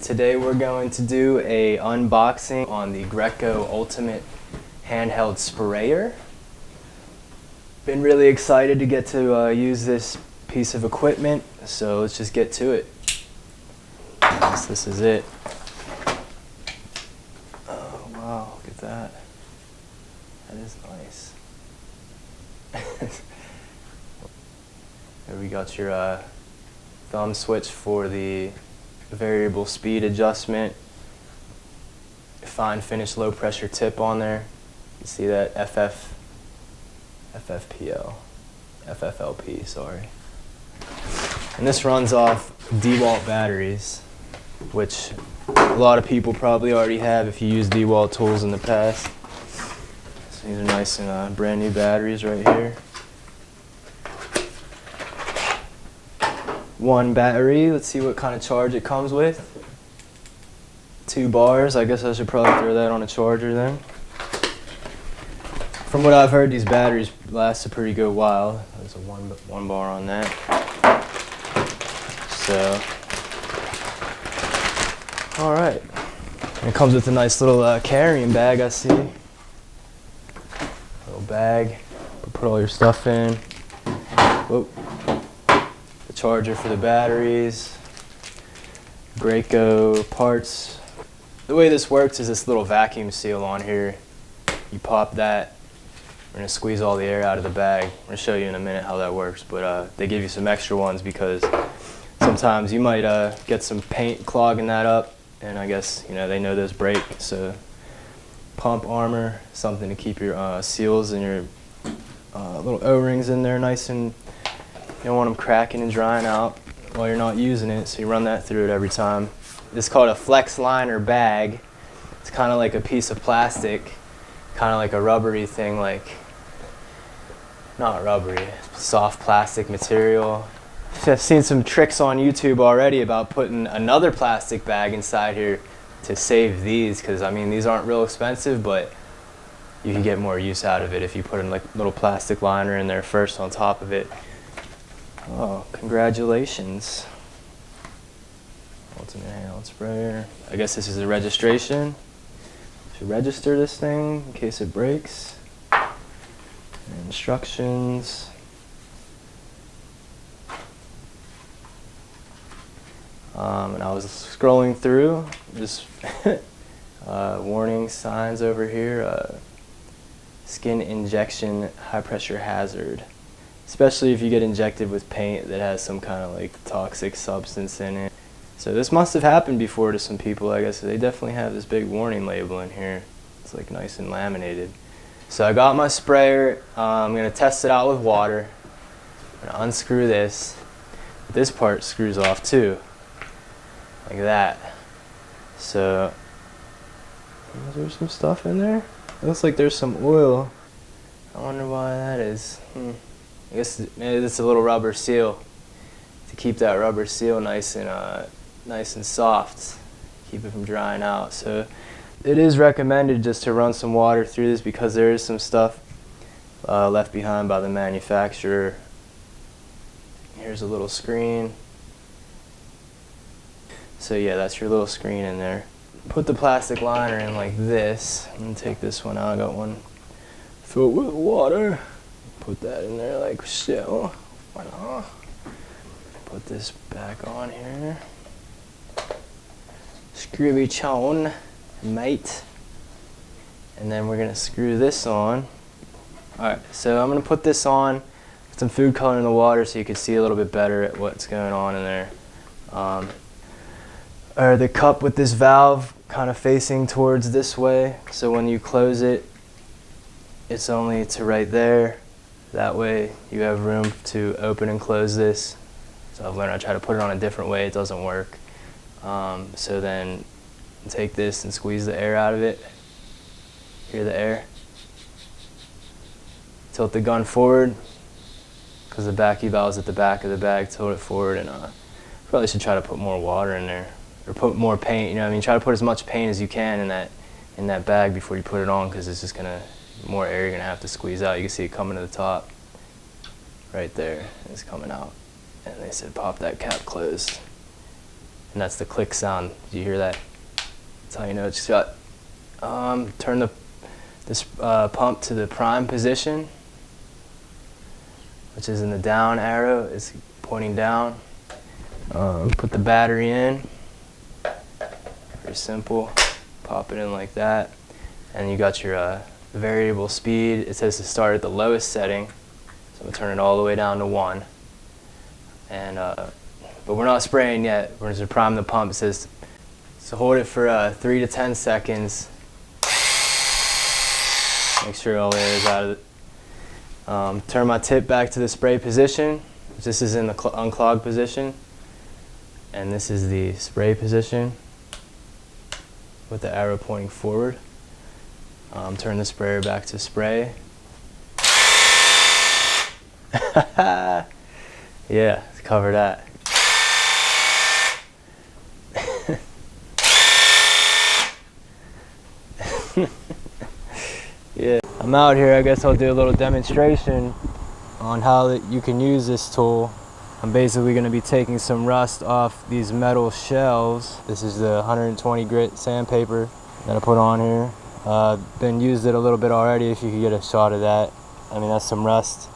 Today we're going to do a unboxing on the Graco Ultimate handheld sprayer. Been really excited to get to use this piece of equipment, so let's just get to it. This is it. Oh wow, look at that. That is nice. There we got your thumb switch for the variable speed adjustment, fine finish low pressure tip on there. You see that FFLP, sorry. And this runs off DeWalt batteries, which a lot of people probably already have if you use DeWalt tools in the past. So these are nice and brand new batteries right here. One battery, let's see what kind of charge it comes with. 2 bars, I guess I should probably throw that on a charger then. From what I've heard, these batteries last a pretty good while. There's a one bar on that. So, all right. And it comes with a nice little carrying bag, I see. Little bag, put all your stuff in. Whoa. Charger for the batteries, Graco parts. The way this works is this little vacuum seal on here. You pop that, we're gonna squeeze all the air out of the bag. I'm gonna show you in a minute how that works, but they give you some extra ones because sometimes you might get some paint clogging that up, and I guess they know those break. So pump armor, something to keep your seals and your little O-rings in there nice and you don't want them cracking and drying out while you're not using it, so you run that through it every time. This is called a flex liner bag. It's kind of like a piece of plastic, kind of like a rubbery thing, like, not rubbery, soft plastic material. I've seen some tricks on YouTube already about putting another plastic bag inside here to save these, because I mean these aren't real expensive, but you can get more use out of it if you put a little plastic liner in there first on top of it. Oh, congratulations. Ultimate handheld sprayer. I guess this is a registration. To register this thing in case it breaks. Instructions. And I was scrolling through, just warning signs over here. Skin injection, high pressure hazard. Especially if you get injected with paint that has some kind of like toxic substance in it. So this must have happened before to some people, I guess. They definitely have this big warning label in here. It's like nice and laminated. So I got my sprayer. I'm going to test it out with water. I'm going to unscrew this. This part screws off too, like that. So is there some stuff in there? It looks like there's some oil. I wonder why that is. I guess maybe it's a little rubber seal to keep that rubber seal nice and soft, keep it from drying out. So it is recommended just to run some water through this because there is some stuff left behind by the manufacturer. Here's a little screen. So yeah, that's your little screen in there. Put the plastic liner in like this. I'm gonna take this one out. I got one filled with water. Put that in there like so. Why not? Put this back on here. Screwy chone, mate. And then we're gonna screw this on. Alright, so I'm gonna put this on, put some food color in the water so you can see a little bit better at what's going on in there. Or the cup with this valve kind of facing towards this way, so when you close it, it's only to right there. That way you have room to open and close this. So I've learned I try to put it on a different way, it doesn't work. So then take this and squeeze the air out of it. Hear the air? Tilt the gun forward, because the vacuum valve is at the back of the bag. Tilt it forward, and probably should try to put more water in there, or put more paint. You know what I mean? Try to put as much paint as you can in that bag before you put it on, because it's just more air you're gonna have to squeeze out. You can see it coming to the top. Right there, it's coming out. And they said pop that cap closed. and that's the click sound. Do you hear that? That's how you know it's shut. Turn this pump to the prime position, which is in the down arrow. It's pointing down. Put the battery in. Very simple. Pop it in like that, and you got your variable speed. It says to start at the lowest setting, so I'm gonna turn it all the way down to 1. And but we're not spraying yet. We're gonna prime the pump. It says so hold it for 3 to 10 seconds. Make sure all air is out of it. Turn my tip back to the spray position. This is in the unclogged position, and this is the spray position with the arrow pointing forward. Turn the sprayer back to spray. Yeah, cover that. Yeah, I'm out here. I guess I'll do a little demonstration on how you can use this tool. I'm basically going to be taking some rust off these metal shelves. This is the 120 grit sandpaper that I put on here. Been used it a little bit already. If you could get a shot of that. I mean, that's some rust.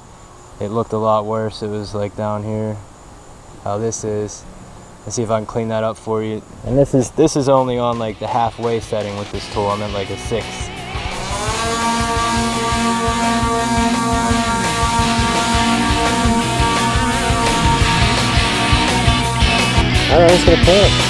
It looked a lot worse. It was like down here. How this is. Let's see if I can clean that up for you. And this is only on like the halfway setting with this tool. I'm at like a 6. Alright, let's get a pump.